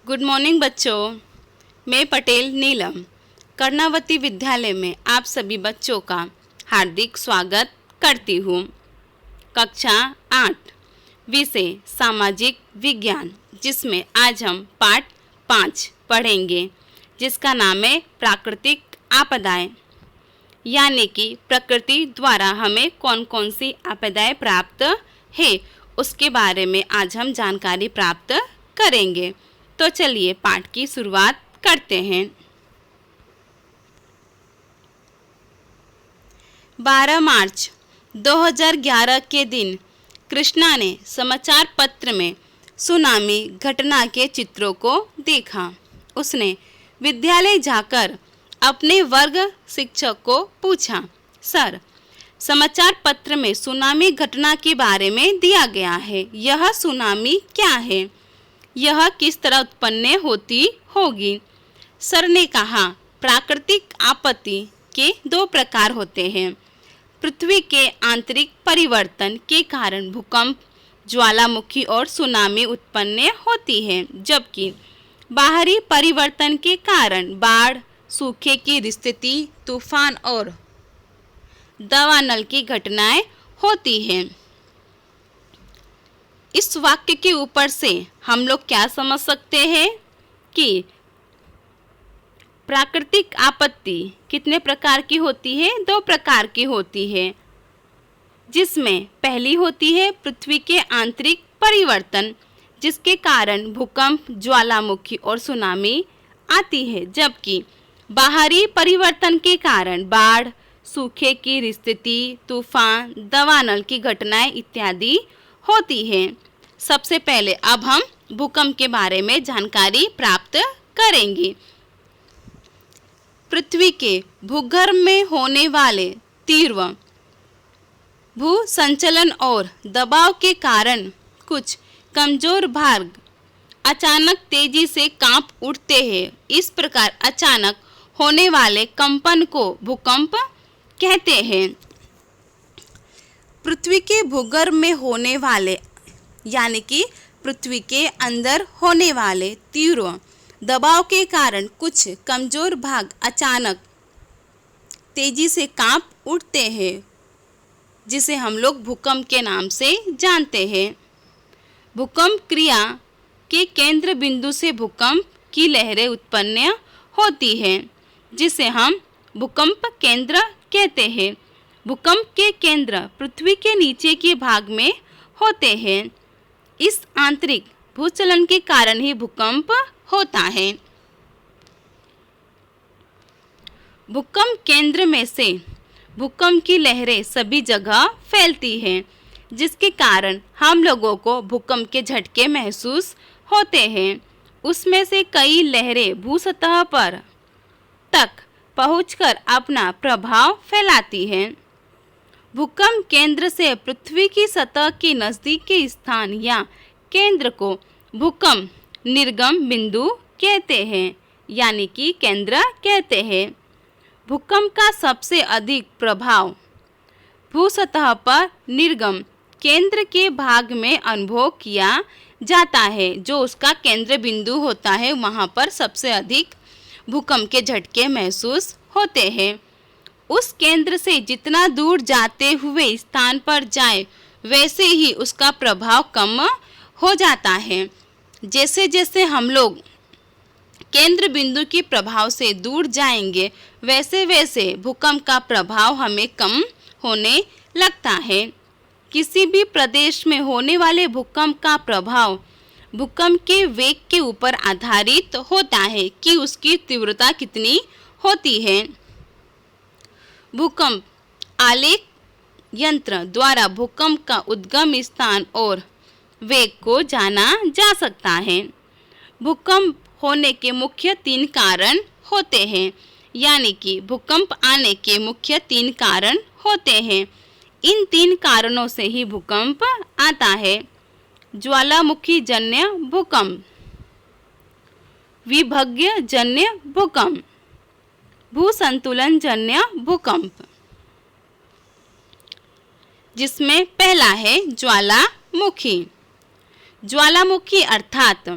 Good morning बच्चों। मैं पटेल नीलम कर्णावती विद्यालय में आप सभी बच्चों का हार्दिक स्वागत करती हूँ। कक्षा 8 विषय सामाजिक विज्ञान, जिसमें आज हम पाठ 5 पढ़ेंगे, जिसका नाम है प्राकृतिक आपदाएं। यानी कि प्रकृति द्वारा हमें कौन कौन सी आपदाएं प्राप्त है, उसके बारे में आज हम जानकारी प्राप्त करेंगे। तो चलिए पाठ की शुरुआत करते हैं। 12 मार्च 2011 के दिन कृष्णा ने समाचार पत्र में सुनामी घटना के चित्रों को देखा। उसने विद्यालय जाकर अपने वर्ग शिक्षक को पूछा, सर, समाचार पत्र में सुनामी घटना के बारे में दिया गया है, यह सुनामी क्या है? यह किस तरह उत्पन्न होती होगी? सर ने कहा, प्राकृतिक आपत्ति के 2 प्रकार होते हैं। पृथ्वी के आंतरिक परिवर्तन के कारण भूकंप, ज्वालामुखी और सुनामी उत्पन्न होती है, जबकि बाहरी परिवर्तन के कारण बाढ़, सूखे की स्थिति, तूफान और दावानल की घटनाएं होती हैं। इस वाक्य के ऊपर से हम लोग क्या समझ सकते हैं कि प्राकृतिक आपत्ति कितने प्रकार की होती है? 2 प्रकार की होती है, जिसमें पहली होती है पृथ्वी के आंतरिक परिवर्तन, जिसके कारण भूकंप, ज्वालामुखी और सुनामी आती है, जबकि बाहरी परिवर्तन के कारण बाढ़, सूखे की स्थिति, तूफान, दावानल की घटनाएं इत्यादि होती है। सबसे पहले अब हम भूकंप के बारे में जानकारी प्राप्त करेंगे। पृथ्वी के भूगर्भ में होने वाले तीव्र भू संचलन और दबाव के कारण कुछ कमजोर भाग अचानक तेजी से कांप उठते हैं। इस प्रकार अचानक होने वाले कंपन को भूकंप कहते हैं। पृथ्वी के भूगर्भ में होने वाले यानी कि पृथ्वी के अंदर होने वाले तीव्र दबाव के कारण कुछ कमजोर भाग अचानक तेजी से कांप उठते हैं, जिसे हम लोग भूकंप के नाम से जानते हैं। भूकंप क्रिया के केंद्र बिंदु से भूकंप की लहरें उत्पन्न होती हैं, जिसे हम भूकंप केंद्र कहते हैं। भूकंप के केंद्र पृथ्वी के नीचे के भाग में होते हैं। इस आंतरिक भूचलन के कारण ही भूकंप होता है। भूकंप केंद्र में से भूकंप की लहरें सभी जगह फैलती हैं, जिसके कारण हम लोगों को भूकंप के झटके महसूस होते हैं। उसमें से कई लहरें भूसतह पर तक पहुंचकर अपना प्रभाव फैलाती हैं। भूकंप केंद्र से पृथ्वी की सतह के नज़दीक के स्थान या केंद्र को भूकंप निर्गम बिंदु कहते हैं, यानी कि केंद्र कहते हैं। भूकंप का सबसे अधिक प्रभाव भूसतह पर निर्गम केंद्र के भाग में अनुभव किया जाता है। जो उसका केंद्र बिंदु होता है, वहाँ पर सबसे अधिक भूकंप के झटके महसूस होते हैं। उस केंद्र से जितना दूर जाते हुए स्थान पर जाए, वैसे ही उसका प्रभाव कम हो जाता है। जैसे जैसे हम लोग केंद्र बिंदु के प्रभाव से दूर जाएंगे, वैसे वैसे भूकंप का प्रभाव हमें कम होने लगता है। किसी भी प्रदेश में होने वाले भूकंप का प्रभाव भूकंप के वेग के ऊपर आधारित होता है कि उसकी तीव्रता कितनी होती है। भूकंप आलेख यंत्र द्वारा भूकंप का उद्गम स्थान और वेग को जाना जा सकता है। भूकंप होने के मुख्य 3 कारण होते हैं, यानी कि भूकंप आने के मुख्य 3 कारण होते हैं। इन 3 कारणों से ही भूकंप आता है। ज्वालामुखी जन्य भूकंप, विभज्य जन्य भूकंप, भूसंतुलन जन्य भूकंप, जिसमें पहला है ज्वालामुखी। ज्वालामुखी अर्थात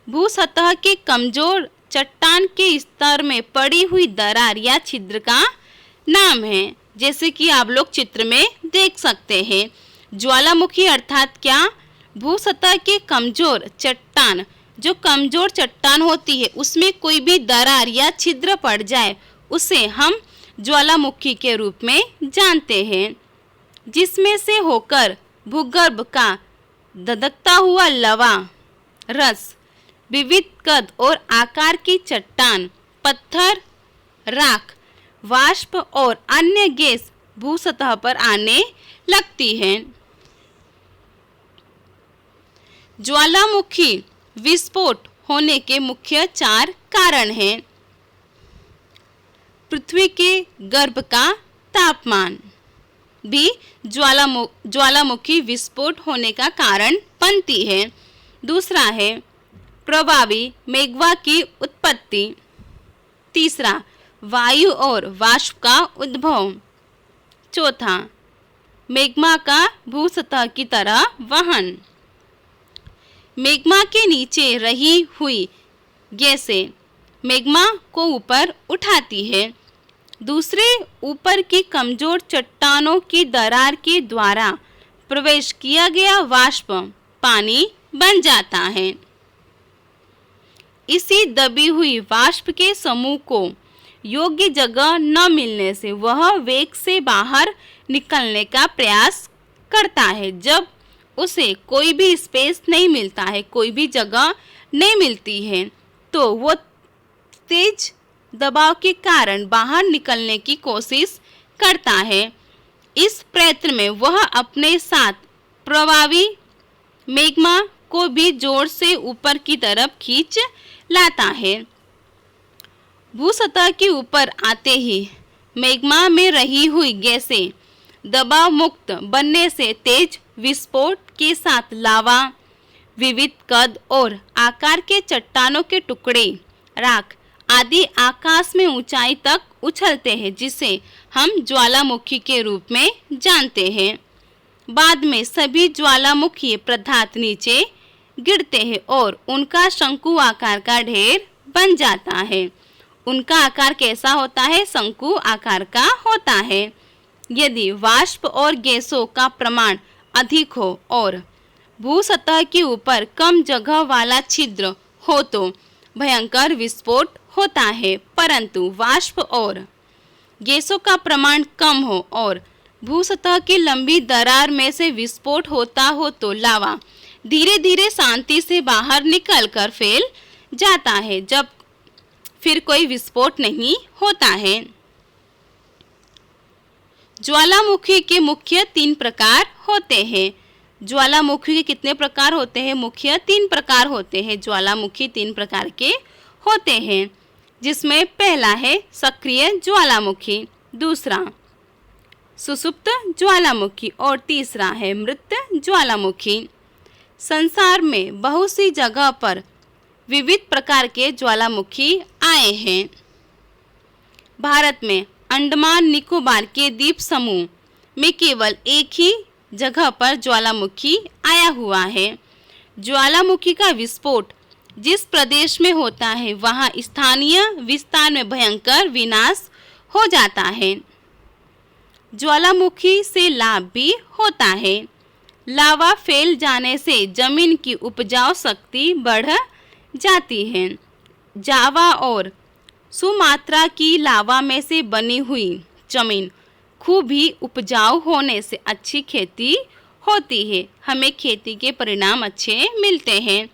भूसतह के कमजोर चट्टान के स्तर में पड़ी हुई दरार या छिद्र का नाम है। जैसे कि आप लोग चित्र में देख सकते हैं, ज्वालामुखी अर्थात क्या, भूसतह के कमजोर चट्टान, जो कमजोर चट्टान होती है उसमें कोई भी दरार या छिद्र पड़ जाए उसे हम ज्वालामुखी के रूप में जानते हैं, जिसमें से होकर भूगर्भ का धधकता हुआ लवा, रस, विविध कद और आकार की चट्टान, पत्थर, राख, वाष्प और अन्य गैस भूसतह पर आने लगती है। ज्वालामुखी विस्फोट होने के मुख्य 4 कारण हैं। पृथ्वी के गर्भ का तापमान भी ज्वालामुखी विस्फोट होने का कारण बनती है। दूसरा है प्रभावी मेग्मा की उत्पत्ति। तीसरा, वायु और वाष्प का उद्भव। चौथा, मेग्मा का भूसतह की तरह वहन। मेग्मा के नीचे रही हुई गैसें मेग्मा को ऊपर उठाती है। दूसरे, ऊपर की कमजोर चट्टानों की दरार के द्वारा प्रवेश किया गया वाष्प पानी बन जाता है। इसी दबी हुई वाष्प के समूह को योग्य जगह न मिलने से वह वेग से बाहर निकलने का प्रयास करता है। जब उसे कोई भी स्पेस नहीं मिलता है, कोई भी जगह नहीं मिलती है, तो वो तेज दबाव के कारण बाहर निकलने की कोशिश करता है। इस प्रयत्न में वह अपने साथ प्रभावी मेग्मा को भी जोर से ऊपर की तरफ खींच लाता है। भूसतह के ऊपर आते ही मेग्मा में रही हुई गैसें दबाव मुक्त बनने से तेज विस्फोट के साथ लावा, विविध कद और आकार के चट्टानों के टुकड़े, राख आदि आकाश में ऊंचाई तक उछलते हैं, जिसे हम ज्वालामुखी के रूप में जानते हैं। बाद में सभी ज्वालामुखी पदार्थ नीचे गिरते हैं और उनका शंकु आकार का ढेर बन जाता है। उनका आकार कैसा होता है? शंकु आकार का होता है। यदि वाष्प और गैसों का प्रमाण अधिक हो और भूसतह के ऊपर कम जगह वाला छिद्र हो तो भयंकर विस्फोट होता है, परंतु वाष्प और गैसों का प्रमाण कम हो और भूसतह की लंबी दरार में से विस्फोट होता हो तो लावा धीरे धीरे शांति से बाहर निकलकर फैल जाता है, जब फिर कोई विस्फोट नहीं होता है। ज्वालामुखी के मुख्य 3 प्रकार होते हैं। ज्वालामुखी के कितने प्रकार होते हैं? मुख्य 3 प्रकार होते हैं। ज्वालामुखी 3 प्रकार के होते हैं, जिसमें पहला है सक्रिय ज्वालामुखी, दूसरा सुषुप्त ज्वालामुखी और तीसरा है मृत ज्वालामुखी। संसार में बहुत सी जगह पर विविध प्रकार के ज्वालामुखी आए हैं। भारत में अंडमान निकोबार के द्वीप समूह में केवल एक ही जगह पर ज्वालामुखी आया हुआ है। ज्वालामुखी का विस्फोट जिस प्रदेश में होता है वहाँ स्थानीय विस्तार में भयंकर विनाश हो जाता है। ज्वालामुखी से लाभ भी होता है। लावा फैल जाने से जमीन की उपजाऊ शक्ति बढ़ जाती है। जावा और सुमात्रा की लावा में से बनी हुई जमीन खूब ही उपजाऊ होने से अच्छी खेती होती है। हमें खेती के परिणाम अच्छे मिलते हैं।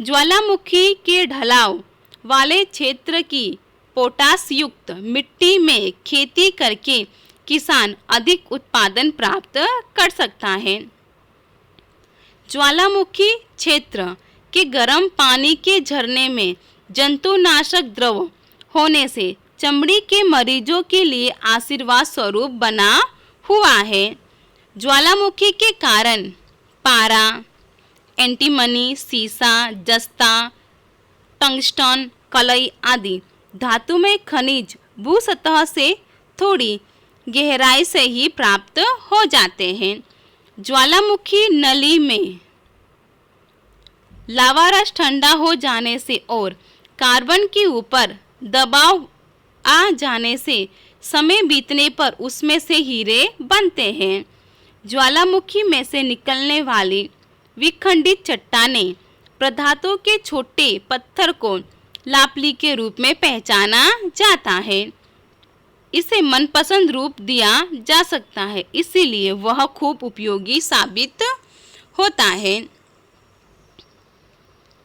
ज्वालामुखी के ढलाव वाले क्षेत्र की पोटास युक्त मिट्टी में खेती करके किसान अधिक उत्पादन प्राप्त कर सकता है। ज्वालामुखी क्षेत्र के गर्म पानी के झरने में जंतुनाशक द्रव होने से चमड़ी के मरीजों के लिए आशीर्वाद स्वरूप बना हुआ है। ज्वालामुखी के कारण पारा, एंटीमनी, सीसा, जस्ता, टंगस्टन, कलई आदि धातुमय खनिज भूसतह से थोड़ी गहराई से ही प्राप्त हो जाते हैं। ज्वालामुखी नली में लावा रस ठंडा हो जाने से और कार्बन के ऊपर दबाव आ जाने से समय बीतने पर उसमें से हीरे बनते हैं। ज्वालामुखी में से निकलने वाली विखंडित चट्टानें पदार्थों के छोटे पत्थर को लापली के रूप में पहचाना जाता है। इसे मनपसंद रूप दिया जा सकता है, इसीलिए वह खूब उपयोगी साबित होता है।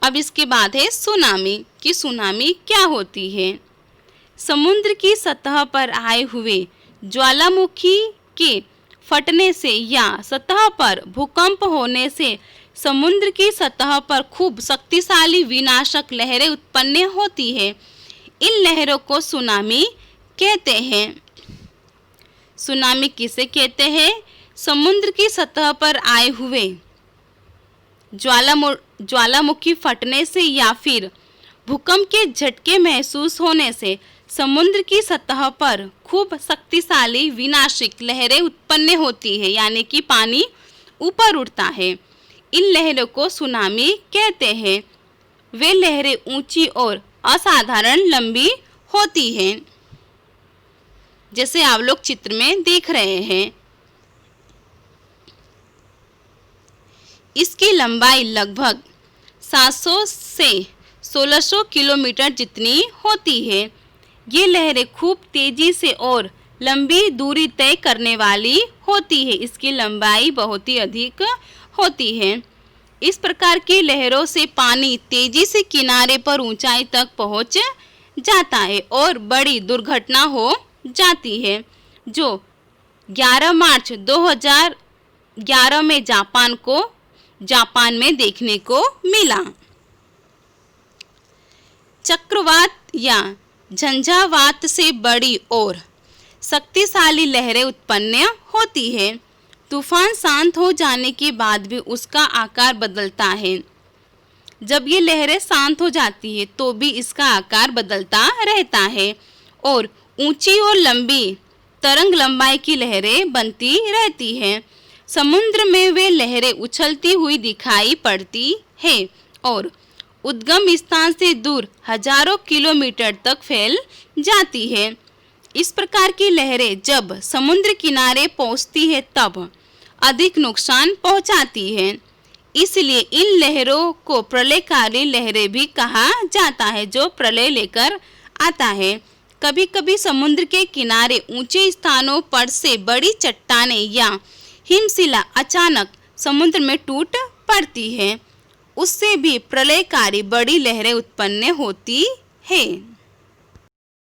अब इसके बाद है सुनामी कि सुनामी क्या होती है। समुद्र की सतह पर आए हुए ज्वालामुखी के फटने से या सतह पर भूकंप होने से समुद्र की सतह पर खूब शक्तिशाली विनाशक लहरें उत्पन्न होती है। इन लहरों को सुनामी कहते हैं। सुनामी किसे कहते हैं? समुद्र की सतह पर आए हुए ज्वालामुखी फटने से या फिर भूकंप के झटके महसूस होने से समुद्र की सतह पर खूब शक्तिशाली विनाशक लहरें उत्पन्न होती है, यानी कि पानी ऊपर उठता है। इन लहरों को सुनामी कहते हैं। वे लहरें ऊंची और असाधारण लंबी होती हैं, जैसे आप लोग चित्र में देख रहे हैं। इसकी लंबाई लगभग 700 से 1600 किलोमीटर जितनी होती है। ये लहरें खूब तेजी से और लंबी दूरी तय करने वाली होती है। इसकी लंबाई बहुत ही अधिक होती है। इस प्रकार की लहरों से पानी तेजी से किनारे पर ऊंचाई तक पहुंच जाता है और बड़ी दुर्घटना हो जाती है, जो 11 मार्च 2011 में जापान में देखने को मिला। चक्रवात या झंझावात से बड़ी और शक्तिशाली लहरें उत्पन्न होती है। तूफान शांत हो जाने के बाद भी उसका आकार बदलता है। जब ये लहरें शांत हो जाती है तो भी इसका आकार बदलता रहता है और ऊंची और लंबी तरंग लंबाई की लहरें बनती रहती हैं। समुद्र में वे लहरें उछलती हुई दिखाई पड़ती है और उद्गम स्थान से दूर हजारों किलोमीटर तक फैल जाती है। इस प्रकार की लहरें जब समुद्र किनारे पहुंचती है तब अधिक नुकसान पहुंचाती है। इसलिए इन लहरों को प्रलयकारी लहरें भी कहा जाता है, जो प्रलय लेकर आता है। कभी कभी समुद्र के किनारे ऊंचे स्थानों पर से बड़ी चट्टानें या हिमशिला अचानक समुद्र में टूट पड़ती है। उससे भी प्रलयकारी बड़ी लहरें उत्पन्न होती है।